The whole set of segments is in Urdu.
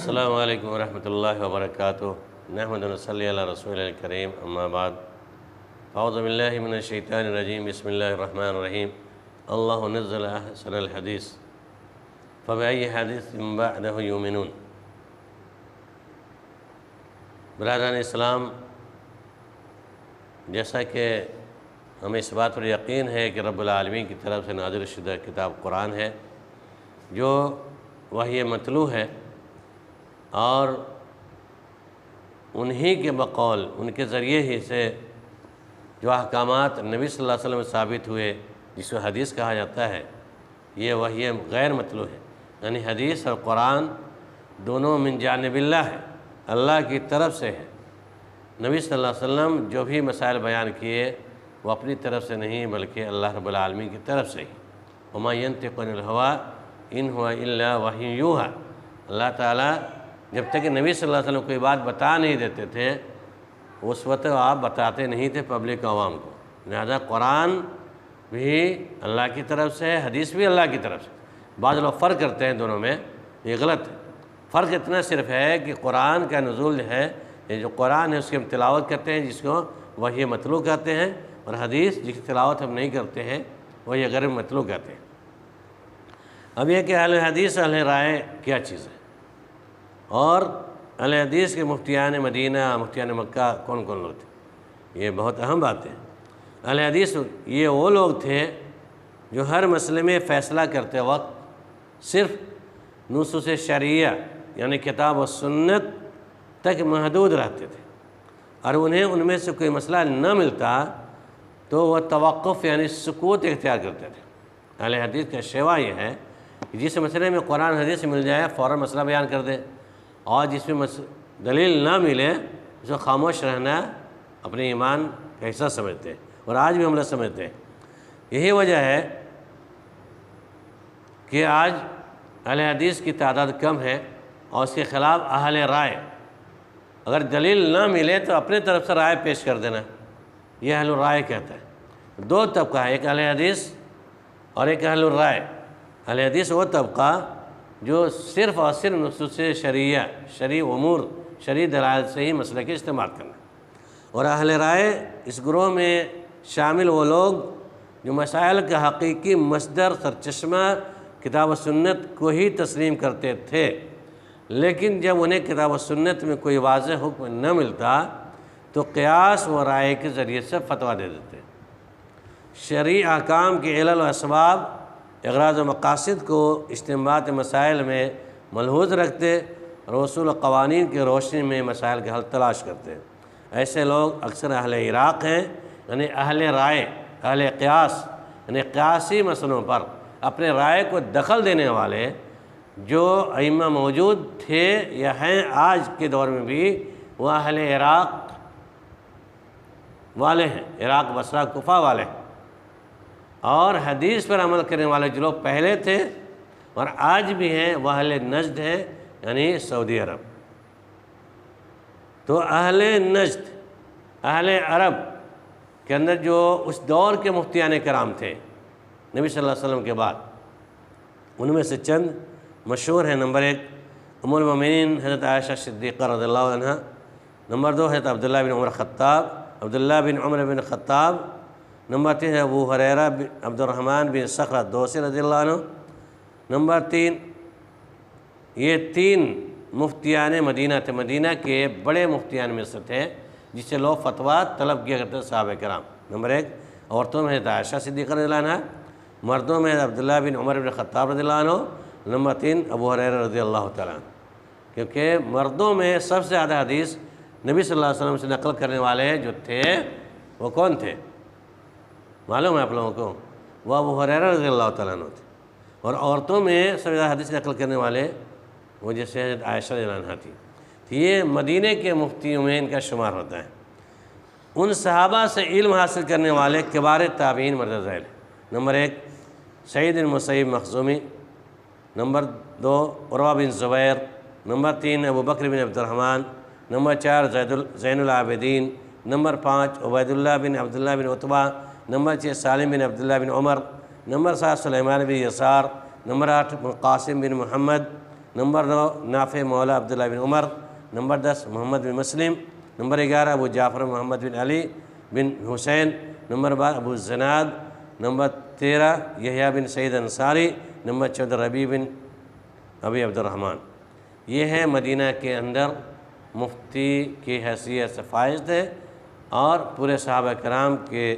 السلام علیکم ورحمۃ اللہ وبرکاتہ۔ نحمد و نصلی علی رسول الکریم، اما بعد، اعوذ باللہ من الشیطان الرجیم، بسم اللہ الرحمن الرحیم۔ اللہ نزل احسن الحدیث فبأی حدیث بعدہ یؤمنون۔ برادران اسلام، جیسا کہ ہمیں اس بات پر یقین ہے کہ رب العالمین کی طرف سے نازل شدہ کتاب قرآن ہے، جو وحی متلو ہے، اور انہی کے بقول، ان کے ذریعے ہی سے جو احکامات نبی صلی اللہ علیہ وسلم میں ثابت ہوئے، جس کو حدیث کہا جاتا ہے، یہ وحی غیر متلو ہے۔ یعنی حدیث اور قرآن دونوں من جانب اللہ ہے، اللہ کی طرف سے ہے۔ نبی صلی اللہ علیہ وسلم جو بھی مسائل بیان کیے وہ اپنی طرف سے نہیں، بلکہ اللہ رب العالمین کی طرف سے ہی۔ وما ينطق عن الهوى ان هو الا وحی یوحی۔ اللہ تعالیٰ جب تک کہ نبی صلی اللہ علیہ وسلم کوئی بات بتا نہیں دیتے تھے، اس وقت آپ بتاتے نہیں تھے پبلک عوام کو۔ لہذا قرآن بھی اللہ کی طرف سے ہے، حدیث بھی اللہ کی طرف سے۔ بعض لوگ فرق کرتے ہیں دونوں میں، یہ غلط ہے۔ فرق اتنا صرف ہے کہ قرآن کا نزول ہے، یہ جو قرآن ہے اس کی ہم تلاوت کرتے ہیں، جس کو وحی متلو کہتے ہیں، اور حدیث جس کی تلاوت ہم نہیں کرتے ہیں وہ یہ غیر متلو کہتے ہیں۔ اب یہ کہ اہل حدیث اہل رائے کیا چیز ہے، اور اہل حدیث کے مفتیان مدینہ، مفتیان مکہ کون کون لوگ تھے، یہ بہت اہم بات ہے۔ اہل حدیث یہ وہ لوگ تھے جو ہر مسئلے میں فیصلہ کرتے وقت صرف نصوص شرعیہ یعنی کتاب و سنت تک محدود رہتے تھے، اور انہیں ان میں سے کوئی مسئلہ نہ ملتا تو وہ توقف یعنی سکوت اختیار کرتے تھے۔ اہل حدیث کا شیوا یہ ہے کہ جس مسئلے میں قرآن حدیث مل جائے فوراً مسئلہ بیان کر دے، اور جس میں دلیل نہ ملے اس کو خاموش رہنا اپنے ایمان کا حصہ سمجھتے ہیں، اور آج بھی ہم لوگ سمجھتے ہیں۔ یہی وجہ ہے کہ آج اہل حدیث کی تعداد کم ہے، اور اس کے خلاف اہل رائے، اگر دلیل نہ ملے تو اپنے طرف سے رائے پیش کر دینا، یہ اہل رائے کہتا ہے۔ دو طبقہ ہے، ایک اہل حدیث اور ایک اہل رائے۔ اہل حدیث وہ طبقہ جو صرف اور صرف نصوص شرعیہ، شرعی امور، شرعی دلائل سے ہی مسئلے کے استعمال کرنا، اور اہل رائے اس گروہ میں شامل وہ لوگ جو مسائل کا حقیقی مصدر سرچشمہ کتاب و سنت کو ہی تسلیم کرتے تھے، لیکن جب انہیں کتاب و سنت میں کوئی واضح حکم نہ ملتا تو قیاس و رائے کے ذریعے سے فتویٰ دے دیتے۔ شرعی احکام کے علل و اسباب، اغراض و مقاصد کو استنباط مسائل میں ملحوظ رکھتے، اور اصول و قوانین کی روشنی میں مسائل کا حل تلاش کرتے۔ ایسے لوگ اکثر اہل عراق ہیں، یعنی اہل رائے، اہل قیاس، یعنی قیاسی مسئلوں پر اپنے رائے کو دخل دینے والے جو ائمہ موجود تھے یا ہیں آج کے دور میں بھی، وہ اہل عراق والے ہیں، عراق بصرہ کوفہ والے ہیں، اور حدیث پر عمل کرنے والے جو لوگ پہلے تھے اور آج بھی ہیں وہ اہل نجد ہیں، یعنی سعودی عرب۔ تو اہل نجد، اہل عرب کے اندر جو اس دور کے مفتیان کرام تھے نبی صلی اللہ علیہ وسلم کے بعد، ان میں سے چند مشہور ہیں۔ نمبر 1 ام المومنین حضرت عائشہ صدیقہ رضی اللہ عنہ۔ نمبر 2 حضرت عبداللہ بن عمر خطاب، عبداللہ بن عمر بن خطاب۔ نمبر 3 ابو ہریرہ عبد الرحمن بن صخرہ دوسی رضی اللہ عنہ۔ نمبر 3، یہ 3 مفتیان مدینہ تھے، مدینہ کے بڑے مفتیان میں سے تھے جس سے لوگ فتویٰ طلب کیا کرتے صحابہ کرام۔ نمبر 1 عورتوں میں حضرت عائشہ صدیقہ رضی اللہ عنہ، مردوں میں عبداللہ بن عمر بن خطاب رضی اللہ عنہ۔ نمبر 3 ابو ہریرہ رضی اللہ تعالیٰ عنہ۔ کیونکہ مردوں میں سب سے زیادہ حدیث نبی صلی اللہ علیہ وسلم سے نقل کرنے والے جو تھے وہ کون تھے معلوم ہے آپ لوگوں کو؟ وہ ابو ہریرہ رضی اللہ تعالیٰ عنہ تھے۔ اور عورتوں میں سب سے زیادہ حدیث نقل کرنے والے وہ جیسے حضرت عائشہ رضی اللہ عنہ تھی۔ یہ مدینہ کے مفتیوں میں ان کا شمار ہوتا ہے۔ ان صحابہ سے علم حاصل کرنے والے کبار تابعین مدرج ذیل۔ نمبر 1 سعید بن مسیب مخزومی۔ نمبر 2 عروہ بن زبیر۔ نمبر 3 ابو بکر بن عبد الرحمن۔ نمبر 4 زین العابدین۔ نمبر 5 عبید اللہ بن عبداللہ بن عتبہ۔ نمبر 6 سالم بن عبداللہ بن عمر۔ نمبر 7 سلیمان بن یسار۔ نمبر 8 قاسم بن محمد۔ نمبر 9 نافع مولا عبداللہ بن عمر، نمبر 10 محمد بن مسلم، نمبر 11 ابو جعفر محمد بن علی بن حسین، نمبر 12 ابو الزناد، نمبر 13 یحییٰ بن سعید انصاری، نمبر 14 ربیع بن ابی عبد الرحمن۔ یہ ہے مدینہ کے اندر مفتی کی حیثیت سے فائز تھے، اور پورے صحابہ کرام کے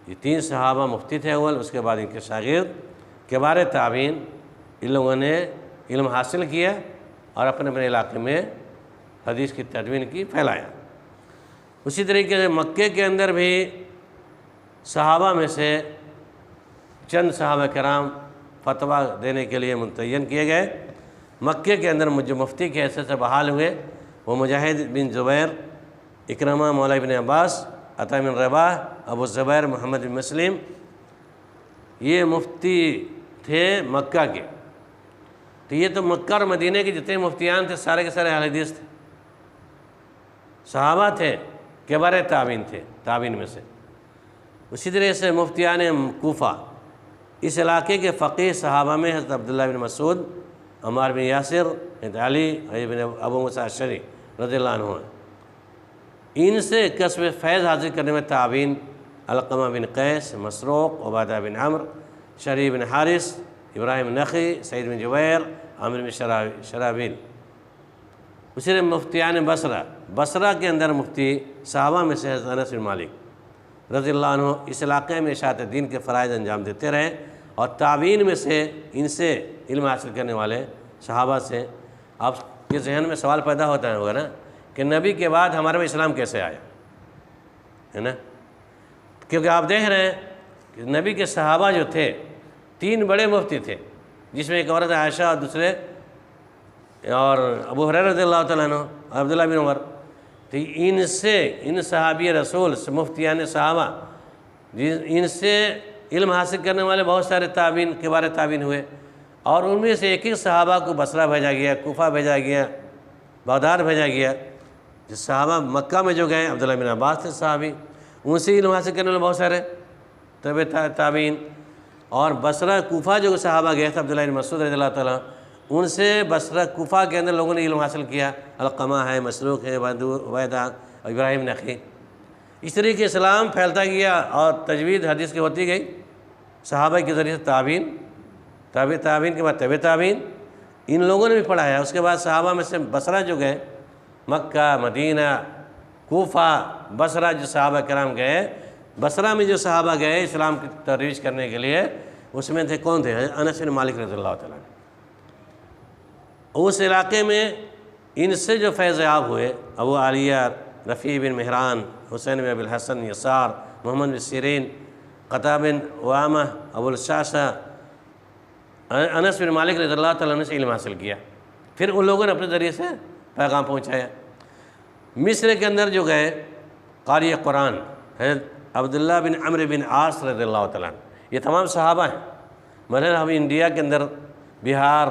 یہ 3 صحابہ مفتی تھے اول، اس کے بعد ان کے شاگرد کبار تابعین، ان لوگوں نے علم حاصل کیا اور اپنے اپنے علاقے میں حدیث کی تدوین کی، پھیلایا۔ اسی طریقے سے مکے کے اندر بھی صحابہ میں سے چند صحابہ کرام فتویٰ دینے کے لیے متعین کیے گئے۔ مکے کے اندر جو مفتی کی حیثیت سے بحال ہوئے وہ مجاہد بن زبیر، اکرمہ مولا ابن عباس، عطا بن رباح، ابو زبیر محمد بن مسلم، یہ مفتی تھے مکہ کے۔ تو یہ تو مکہ اور مدینہ کے جتنے مفتیان تھے سارے کے سارے اہل حدیث تھے، صحابہ تھے، کبار تابعین تھے، تابعین میں سے۔ اسی طرح سے مفتیان کوفہ، اس علاقے کے فقیہ صحابہ میں حضرت عبداللہ بن مسعود، عمار بن یاسر، حضرت علی بن ابو موسیٰ اشعری رضی اللہ عنہ ہیں۔ ان سے کسب فیض حاصل کرنے میں تابعین علقمہ بن قیس، مسروق، عبادہ بن عمرو، شریح بن حارث، ابراہیم نخعی، سعید بن جبیر، عامر بن شرابیل۔ اسی طرح مفتیان بصرہ کے اندر مفتی صحابہ میں سے حضرت انس بن مالک رضی اللہ عنہ اس علاقے میں اشاعت دین کے فرائض انجام دیتے رہے، اور تابعین میں سے ان سے علم حاصل کرنے والے صحابہ سے آپ کے ذہن میں سوال پیدا ہوتا ہوگا نا کہ نبی کے بعد ہمارے میں اسلام کیسے آیا ہے نا؟ کیونکہ آپ دیکھ رہے ہیں کہ نبی کے صحابہ جو تھے 3 بڑے مفتی تھے، جس میں ایک عورت عائشہ اور دوسرے اور ابو ہریرہ رضی اللہ تعالیٰ عنہ، عبداللہ بن عمر۔ تو ان صحابی رسول سے مفتیان صحابہ ان سے علم حاصل کرنے والے بہت سارے تابعین، کبار تابعین ہوئے، اور ان میں سے ایک صحابہ کو بصرہ بھیجا گیا، کوفہ بھیجا گیا، بغداد بھیجا گیا۔ جس صحابہ مکہ میں جو گئے عبداللہ بن عباس تھے صحابی، ان سے علم حاصل کرنے والے بہت سارے تابعین، اور بصرہ کوفہ جو صحابہ گئے تھے عبداللہ بن مسعود رضی اللہ تعالیٰ، ان سے بصرہ کوفہ کے اندر لوگوں نے علم حاصل کیا، علقمہ ہے، مسروق ہے، عبیدہ، ابراہیم نخعی۔ اس طریقے اسلام پھیلتا گیا اور تجوید حدیث کی ہوتی گئی صحابہ کے ذریعے سے، تابعین کے بعد طبع تابعین، ان لوگوں نے بھی پڑھایا۔ اس کے بعد صحابہ میں سے بصرہ جو گئے، مکہ، مدینہ، کوفہ، بصرہ جو صحابہ کرام گئے، بصرہ میں جو صحابہ گئے اسلام کی ترویج کرنے کے لیے، اس میں تھے کون تھے؟ انس بن مالک رضی اللہ تعالیٰ۔ اس علاقے میں ان سے جو فیض یاب ہوئے ابو عالیہ، رفیع بن مہران، حسین بن ابی الحسن یسار، محمد بن سیرین، قطع بن وامہ، ابو الشاشہ، انس بن مالک رضی اللہ تعالیٰ عنہ سے علم حاصل کیا، پھر ان لوگوں نے اپنے ذریعے سے پیغام پہنچایا۔ مصر کے اندر جو گئے قاری قرآن حضرت عبداللہ بن عمرو بن عاص رضی اللہ تعالیٰ عنہ، یہ تمام صحابہ ہیں۔ مثلا ہم انڈیا کے اندر بہار،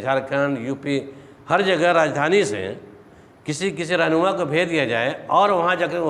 جھارکھنڈ، یو پی، ہر جگہ راجدھانی سے کسی رہنما کو بھیج دیا جائے اور وہاں جا کر